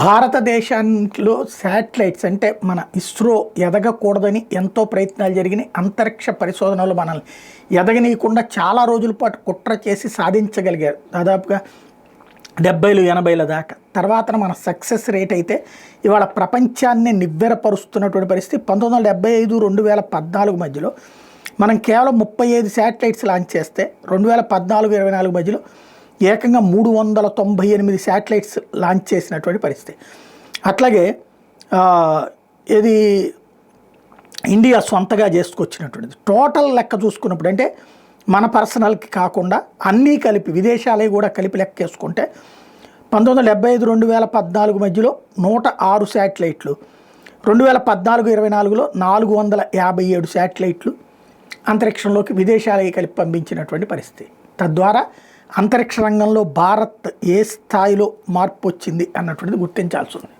భారతదేశంలో శాటిలైట్స్ అంటే మన ఇస్రో ఎదగకూడదని ఎంతో ప్రయత్నాలు జరిగినాయి. అంతరిక్ష పరిశోధనలు మనల్ని ఎదగనీయకుండా చాలా రోజుల పాటు కుట్ర చేసి సాధించగలిగారు. దాదాపుగా 70లు 80ల దాకా. తర్వాత మన సక్సెస్ రేట్ అయితే ఇవాళ ప్రపంచాన్ని నివ్వెరపరుస్తున్నటువంటి పరిస్థితి. 1975 2014 మధ్యలో మనం కేవలం 35 శాటిలైట్స్ లాంచ్ చేస్తే 2014-24 మధ్యలో ఏకంగా 398 శాటిలైట్స్ లాంచ్ చేసినటువంటి పరిస్థితి. అట్లాగే ఇది ఇండియా సొంతగా చేసుకొచ్చినటువంటిది. టోటల్ లెక్క చూసుకున్నప్పుడు అంటే మన పర్సనల్కి కాకుండా అన్నీ కలిపి విదేశాలే కూడా కలిపి లెక్క వేసుకుంటే 1975-2014 మధ్యలో 106 శాటిలైట్లు, 2014-24లో 457 శాటిలైట్లు అంతరిక్షంలోకి విదేశాలే కలిపి పంపించినటువంటి పరిస్థితి. తద్వారా అంతరిక్ష రంగంలో భారత్ ఏ స్థాయిలో మార్పు వచ్చింది అన్నటువంటిది గుర్తించాల్సి ఉంది.